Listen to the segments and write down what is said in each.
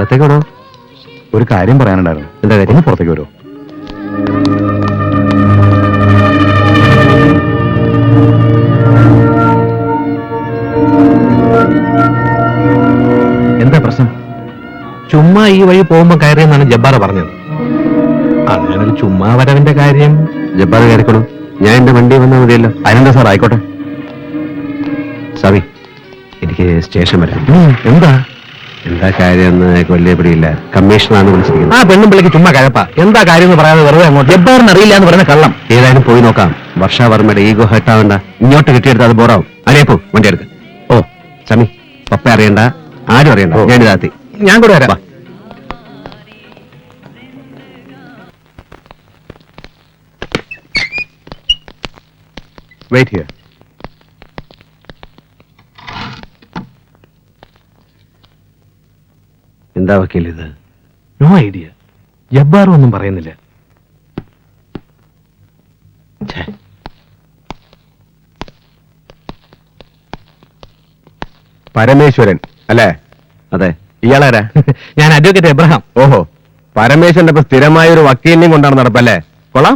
അകത്തേക്കോടോ. ഒരു കാര്യം പറയാനുണ്ടായിരുന്നു. എന്താ കാര്യം? ഒന്ന് പുറത്തേക്ക് വരുമോ? എന്താ പ്രശ്നം? ചുമ്മാ ഈ വഴി പോകുമ്പോ കയറിയെന്നാണ് ജബ്ബാർ പറഞ്ഞത്. അങ്ങനൊരു ചുമ്മാ വരവിന്റെ കാര്യം. ജബ്ബാർ കയറിക്കോളൂ, ഞാൻ എന്റെ വണ്ടി വന്നാൽ മതിയല്ലോ. അതിനെന്താ സാർ, ആയിക്കോട്ടെ. സവി, എനിക്ക് സ്റ്റേഷൻ വരാം. എന്താ എന്താ കാര്യമെന്ന് വലിയ പിടിയില്ല. കമ്മീഷണറാണ് വിളിച്ചിരിക്കുന്നത്. ആ പെണ്ണും പിള്ളിക്ക് ചുമ്മാ കഴപ്പാ. എന്താ കാര്യം എന്ന് പറയാതെ വെറുതെ അങ്ങോട്ട്. ജബ്ബാറിന് അറിയില്ല എന്ന് പറഞ്ഞ കള്ളം. ഏതായാലും പോയി നോക്കാം. വർഷാവർമ്മയുടെ ഈഗോ ഹെർട്ടാവണ്ട. ഇങ്ങോട്ട് കിട്ടിയെടുത്ത് അത് ബോറാവും. അറിയപ്പോ വണ്ടി എടുക്ക. ഓ സമി, പപ്പ അറിയണ്ട, ആരും അറിയണ്ട. ഞാനിതാത്തി. ഞാൻ കൂടെ വരാം. Wait here. എന്താ വക്കീൽ ഇത്? No idea. ജബ്ബാറും ഒന്നും പറയുന്നില്ല. പരമേശ്വരൻ അല്ലേ? അതെ. ഇയാളാരാ? ഞാൻ അഡ്വക്കേറ്റ് എബ്രഹാം. ഓഹോ, പരമേശ്വരന്റെ ഇപ്പൊ സ്ഥിരമായ ഒരു വക്കീലിനെയും കൊണ്ടാണ് നടപ്പല്ലേ? കൊള്ളാം.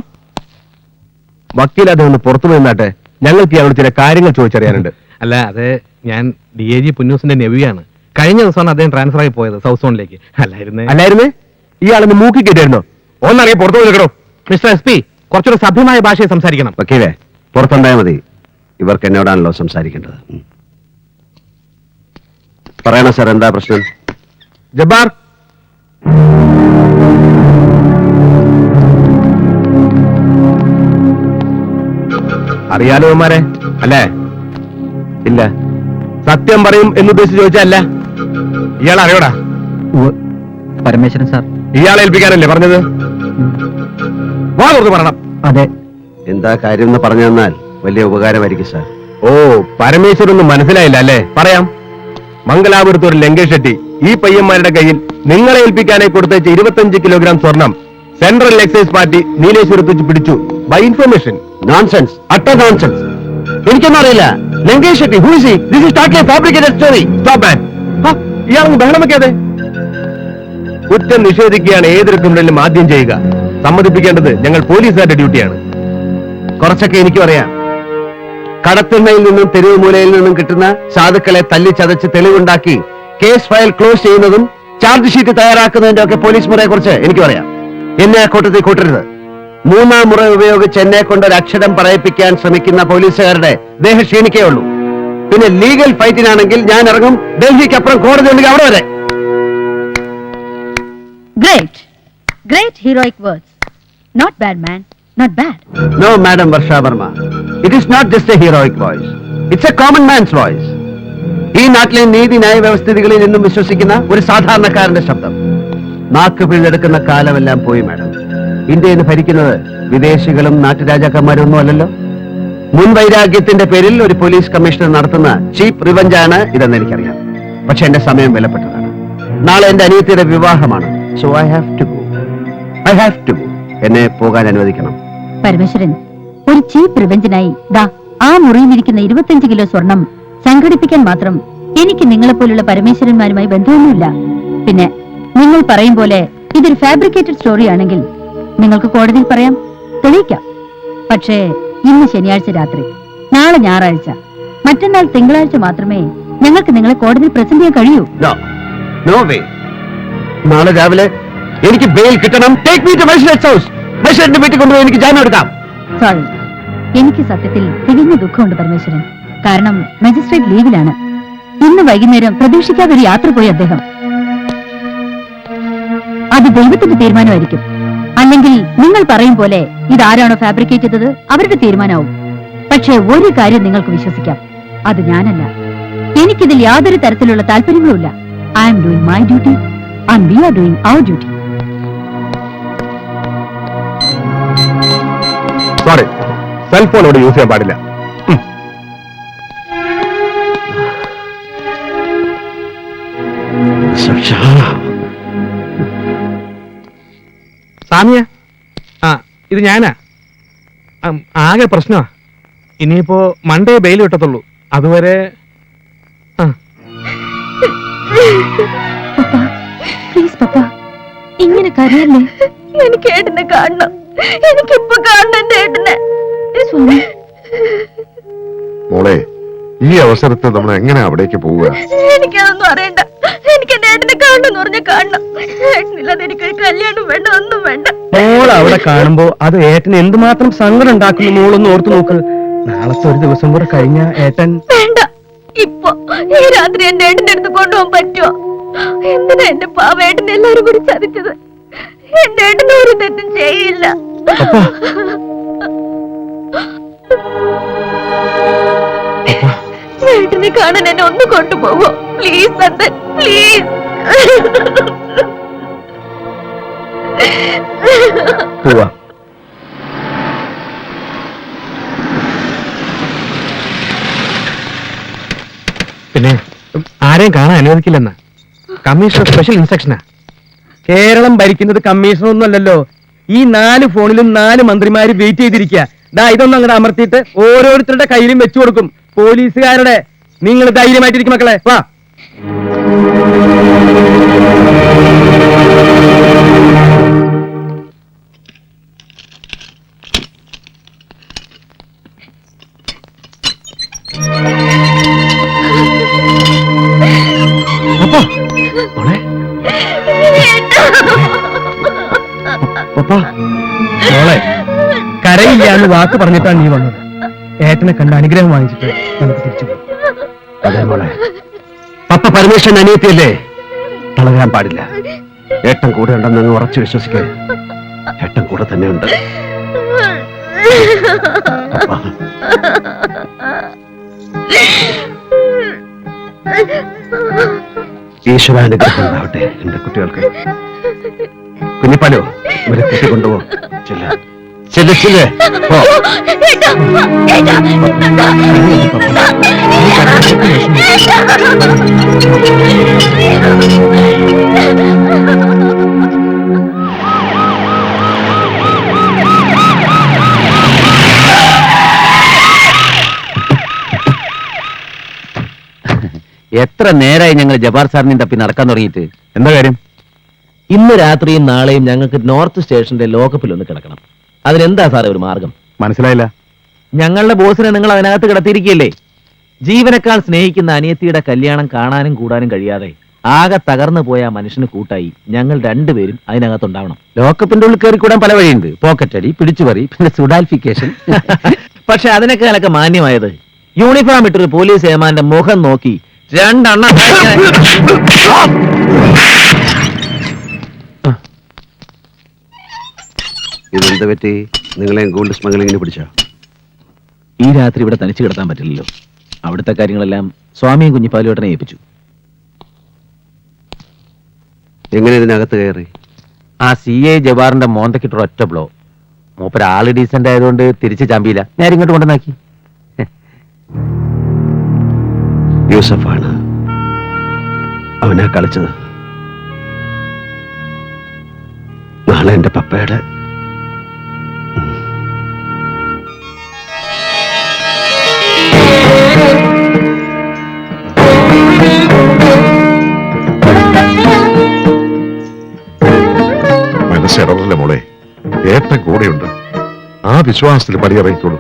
വക്കീൽ അത് ഒന്ന് പുറത്തു നിന്നാട്ടെ, ഞങ്ങൾക്ക് ഇയാളോട് ചില കാര്യങ്ങൾ ചോദിച്ചറിയാനുണ്ട്. അല്ല, അത് ഞാൻ DAG പുന്നൂസിന്റെ നെവിയാണ്. കഴിഞ്ഞ ദിവസമാണ് അദ്ദേഹം ട്രാൻസ്ഫർ ആയി പോയത് സൗത്ത് സോണിലേക്ക്. അല്ലായിരുന്നേ? ഇയാളൊന്ന് മൂക്കി കയറ്റിയായിരുന്നോ? ഒന്നറിയാം, പുറത്തു നിൽക്കണോ? മിസ്റ്റർ SP, കുറച്ചൊരു സഭ്യമായ ഭാഷയിൽ സംസാരിക്കണം. വക്കീലേ, പുറത്തുണ്ടായാൽ മതി. ഇവർക്ക് എന്നോടാണല്ലോ സംസാരിക്കേണ്ടത്. പറയണോ സാർ, എന്താ പ്രശ്നം? ജബ്ബാർ, അറിയാലോ ഇവന്മാരെ അല്ലേ? ഇല്ല. സത്യം പറയും എന്നുദ്ദേശിച്ച് ചോദിച്ചല്ല. ഇയാൾ അറിയോടാ? പരമേശ്വരൻ സാർ. ഇയാളെ ഏൽപ്പിക്കാനല്ലേ പറഞ്ഞത്? വാ തുറന്ന് പറയണം. അതെ. എന്താ കാര്യം എന്ന് പറഞ്ഞു തന്നാൽ വലിയ ഉപകാരമായിരിക്കും സാർ. ഓ, പരമേശ്വരൊന്നും മനസ്സിലായില്ല അല്ലേ? പറയാം. മംഗലാപുരത്ത് ഒരു ലങ്കേഷ് ഷെട്ടി ഈ പയ്യന്മാരുടെ കയ്യിൽ നിങ്ങളെ ഏൽപ്പിക്കാനായി കൊടുത്തേച്ച് 25 കിലോഗ്രാം സ്വർണം സെൻട്രൽ എക്സൈസ് പാർട്ടി നീലേശ്വരത്ത് വെച്ച് പിടിച്ചു. By information. നോൺസെൻസ്, അട്ട നോൺസെൻസ്. എനിക്കൊന്നും അറിയില്ല. Lankesh Shetty, who is he? This is totally fabricated story. Stop man. ഇയാളൊന്ന് ബഹളം വെക്കാതെ. കുറ്റം നിഷേധിക്കുകയാണ് ഏതൊരു ക്രിമിനലിനും ആദ്യം ചെയ്യുക. സമ്മതിപ്പിക്കേണ്ടത് ഞങ്ങൾ പോലീസുകാരുടെ ഡ്യൂട്ടിയാണ്. കുറച്ചൊക്കെ എനിക്കും അറിയാം. കടത്തിണ്ണയിൽ നിന്നും തെരുവ് മൂലയിൽ നിന്നും കിട്ടുന്ന സാധുക്കളെ തല്ലിച്ചതച്ച് തെളിവുണ്ടാക്കി കേസ് ഫയൽ ക്ലോസ് ചെയ്യുന്നതും ചാർജ് ഷീറ്റ് തയ്യാറാക്കുന്നതിന്റെ ഒക്കെ പോലീസ് മുറയെ കുറിച്ച് എനിക്കും അറിയാം. എന്നെ ആ കൂട്ടത്തിൽ കൂട്ടരുത്. 3-ാം മുറ ഉപയോഗിച്ച് എന്നെ കൊണ്ട് ഒരു അക്ഷരം പറയിപ്പിക്കാൻ ശ്രമിക്കുന്ന പോലീസുകാരുടെ ദേഹ ക്ഷീണിക്കേ ഉള്ളൂ. പിന്നെ ലീഗൽ ഫൈറ്റിനാണെങ്കിൽ ഞാൻ ഇറങ്ങും. ഡൽഹിക്കപ്പുറം കോടതി ഉണ്ടെങ്കിൽ അവിടെ വരെ. Great heroic words. Not bad, man. Not bad. No, Madam Varsha Verma. It is not just a heroic voice. It's a common man's voice. ഈ നാട്ടിലെ നീതി ന്യായ വ്യവസ്ഥിതികളിൽ നിന്നും വിശ്വസിക്കുന്ന ഒരു സാധാരണക്കാരന്റെ ശബ്ദം. നാക്ക് പിഴുതെടുക്കുന്ന കാലമെല്ലാം പോയി മാഡം. ഇന്ത്യയിൽ ഭരിക്കുന്നത് വിദേശികളും നാട്ടുരാജാക്കന്മാരും ഒന്നും അല്ലല്ലോ. മുൻവൈരാഗ്യത്തിന്റെ പേരിൽ ഒരു പോലീസ് കമ്മീഷണർ നടത്തുന്ന ചീപ്പ് റിവഞ്ചാണ് ഇതെന്ന് എനിക്കറിയാം. പക്ഷെ എന്റെ സമയം വിലപ്പെട്ടതാണ്. നാളെ എന്റെ അനിയത്തിയുടെ വിവാഹമാണ്. So I have to go. എന്നെ പോകാൻ അനുവദിക്കണം. പരമേശ്വരൻ, ഒരു ചീപ്പ് റിവെഞ്ചിനായി ദാ ആ മുറിയിലിരിക്കുന്ന 25 കിലോ സ്വർണം സംഘടിപ്പിക്കാൻ മാത്രം എനിക്ക് നിങ്ങളെപ്പോലുള്ള പരമേശ്വരന്മാരുമായി ബന്ധമൊന്നുമില്ല. പിന്നെ നിങ്ങൾ പറയും പോലെ ഇതൊരു ഫാബ്രിക്കേറ്റഡ് സ്റ്റോറി ആണെങ്കിൽ നിങ്ങൾക്ക് കോടതിയിൽ പറയാം, തെളിയിക്കാം. പക്ഷേ ഇന്ന് ശനിയാഴ്ച രാത്രി, നാളെ ഞായറാഴ്ച, മറ്റന്നാൾ തിങ്കളാഴ്ച മാത്രമേ ഞങ്ങൾക്ക് നിങ്ങളെ കോടതിയിൽ പ്രസന്റ് ചെയ്യാൻ കഴിയൂ. No way. നാളെ രാവിലെ എനിക്ക് ബെയിൽ കിട്ടണം. Take me to magistrate's house. മജിസ്ട്രേറ്റിന്റെ വീട്ടിൽ കൊണ്ടുപോയി എനിക്ക് ജാമ്യം എടുക്കാം. സോറി, എനിക്ക് സത്യത്തിൽ തികഞ്ഞ ദുഃഖമുണ്ട് പരമേശ്വരൻ. കാരണം മജിസ്ട്രേറ്റ് ലീവിലാണ്. ഇന്ന് വൈകുന്നേരം പ്രതീക്ഷിക്കാതെ ഒരു യാത്ര പോയി അദ്ദേഹം. അത് ദൈവത്തിന്റെ തീരുമാനമായിരിക്കും. അല്ലെങ്കിൽ നിങ്ങൾ പറയും പോലെ ഇതാരാണോ ഫാബ്രിക്കേറ്റ് ചെയ്തത് അവരുടെ തീരുമാനമാവും. പക്ഷേ ഒരു കാര്യം നിങ്ങൾക്ക് വിശ്വസിക്കാം, അത് ഞാനല്ല. എനിക്കിതിൽ യാതൊരു തരത്തിലുള്ള താല്പര്യങ്ങളുമില്ല. I am doing my duty and we are doing our duty. Sorry, cellphone ഇവിടെ യൂസ് ചെയ്യാൻ പാടില്ല. സാമിയ, ഇത് ഞാനാ. ആകെ പ്രശ്നമാ. ഇനിയിപ്പോ മൺഡേ ബെയിൽ കിട്ടത്തുള്ളൂ. അതുവരെ പ്ലീസ് പപ്പ, ഇങ്ങനെ കരയല്ലേ. എനിക്ക് ഏട്ടനെ കാണണം. എനിക്കിപ്പോ കാണണം എന്റെ ഏട്ടനെ. സ്വാമി, മോളെ, ഈ അവസരത്തിൽ നമ്മൾ എങ്ങനെ അവിടേക്ക് പോവുക? എനിക്കതൊന്നും അറിയണ്ട. എനിക്ക് എന്റെ ഏട്ടനെ കാണണമെന്ന് പറഞ്ഞ കാണണം. ഏട്ടനില്ലാതെ എനിക്കൊരു കല്യാണം വേണ്ട, ഒന്നും വേണ്ട. മോൾ അവിടെ കാണുമ്പോ അത് ഏട്ടന് എന്തുമാത്രം സങ്കടം ഉണ്ടാക്കുന്നു മോളൊന്ന് ഓർത്തു നോക്ക്. നാളത്തെ ഒരു ദിവസം കൂടെ കഴിഞ്ഞ ഏട്ടൻ വേണ്ട. ഇപ്പൊ ഈ രാത്രി എന്റെ ഏട്ടന്റെ അടുത്ത് കൊണ്ടുപോകാൻ പറ്റുമോ? എന്തിനാ എന്റെ പാവേട്ടനെ എല്ലാരും കൂടി ചതിച്ചത്? എന്റെ ഏട്ടന് ഒരു തെറ്റും ചെയ്യില്ല. അപ്പാ. ഏട്ടനെ കാണാൻ എന്നെ ഒന്ന് കൊണ്ടുപോകോ പ്ലീസ് നന്ദൻ, പ്ലീസ്. പോവാ. പിന്നെ ആരെയും കാണാൻ അനുവദിക്കില്ലെന്ന് കമ്മീഷണർ സ്പെഷ്യൽ ഇൻസ്ട്രക്ഷനാ. കേരളം ഭരിക്കുന്നത് കമ്മീഷണർ ഒന്നും അല്ലല്ലോ. ഈ 4 ഫോണിലും 4 മന്ത്രിമാര് വെയിറ്റ് ചെയ്തിരിക്കുക. ദാ ഇതൊന്നും അങ്ങോട്ട് അമർത്തിയിട്ട് ഓരോരുത്തരുടെ കയ്യിലും വെച്ചു കൊടുക്കും. പോലീസുകാരുടെ. നിങ്ങൾ ധൈര്യമായിട്ടിരിക്കും മക്കളെ. വാ. മോളെ, കരയില്ല എന്ന് വാക്ക് പറഞ്ഞിട്ടാണ് നീ വന്നത്. ഏട്ടനെ കണ്ട് അനുഗ്രഹം വാങ്ങിച്ചിട്ട് നമുക്ക് തിരിച്ചു പോകും. അതെ മോളെ, പപ്പ പരമേശ്വരൻ അനിയത്തിയല്ലേ, തളരാൻ പാടില്ല. ഏട്ടൻ കൂടെ ഉണ്ടെന്ന് അങ്ങ് ഉറച്ചു വിശ്വസിക്കേ. ഏട്ടൻ കൂടെ തന്നെ ഉണ്ട്. ഈശ്വരാനുഗ്രഹം ഉണ്ടാവട്ടെ എന്റെ കുട്ടികൾക്ക്. കുഞ്ഞിപ്പാലോ, ഇവരെ കുട്ടി കൊണ്ടുപോ. ചെല്ല് ചെല്ല് ചെല്ല്. പോ. എത്ര നേരായി ഞങ്ങൾ ജബ്ബാർ സാറിനെ തപ്പി നടക്കാൻ തുടങ്ങിയിട്ട്? എന്താ കാര്യം? ഇന്ന് രാത്രിയും നാളെയും ഞങ്ങൾക്ക് നോർത്ത് സ്റ്റേഷന്റെ ലോക്കപ്പിൽ ഒന്ന് കിടക്കണം. അതിനെന്താ സാറേ ഒരു മാർഗം? മനസ്സിലായില്ല. ഞങ്ങളുടെ ബോസിനെ നിങ്ങൾ അതിനകത്ത് കിടത്തിയിരിക്കുകയല്ലേ. ജീവനക്കാൾ സ്നേഹിക്കുന്ന അനിയത്തിയുടെ കല്യാണം കാണാനും കൂടാനും കഴിയാതെ ആകെ തകർന്നു പോയ ആ മനുഷ്യന് കൂട്ടായി ഞങ്ങൾ രണ്ടുപേരും അതിനകത്തുണ്ടാവണം. ലോക്കപ്പിന്റെ ഉള്ളിൽ കയറി കൂടാൻ പല വഴിയുണ്ട്. പോക്കറ്റ് അടി, പിടിച്ചുപറി, പിന്നെ സുഡാൽഫിക്കേഷൻ. പക്ഷെ അതിനേക്കാളൊക്കെ മാന്യമായത് യൂണിഫോം ഇട്ടൊരു പോലീസ് ഏമാന്റെ മുഖം നോക്കി 2 എണ്ണം ഇതെന്ത് പറ്റി? നിങ്ങളെയും ഗോൾഡ് സ്മഗ്ലിങ്ങിന് പിടിച്ചോ? ഈ രാത്രി ഇവിടെ തനിച്ച് കിടത്താൻ പറ്റില്ലല്ലോ. അവിടുത്തെ കാര്യങ്ങളെല്ലാം സ്വാമിയും കുഞ്ഞിപ്പാലുവേട്ടനെ ഏൽപ്പിച്ചു. എങ്ങനെ ഇതിനകത്ത് കയറി? ആ CA ജവാറിന്റെ മോന്തക്കിട്ടൊരു ഒറ്റ ബ്ലോ. മൂപ്പര് ആള് ഡീസന്റ് ആയതുകൊണ്ട് തിരിച്ച് ചാമ്പിയില്ല. ഞാൻ ഇങ്ങോട്ട് കൊണ്ടുവന്നാക്കി. യൂസഫാണ് അവനാ കളിച്ചത്. നാളെ എന്റെ പപ്പയുടെ മനസ്സിടറല്ലേ മോളെ, ഏട്ടൻ കൂടെയുണ്ട്. ആ വിശ്വാസത്തിൽ പടിയിറങ്ങിക്കോളൂ.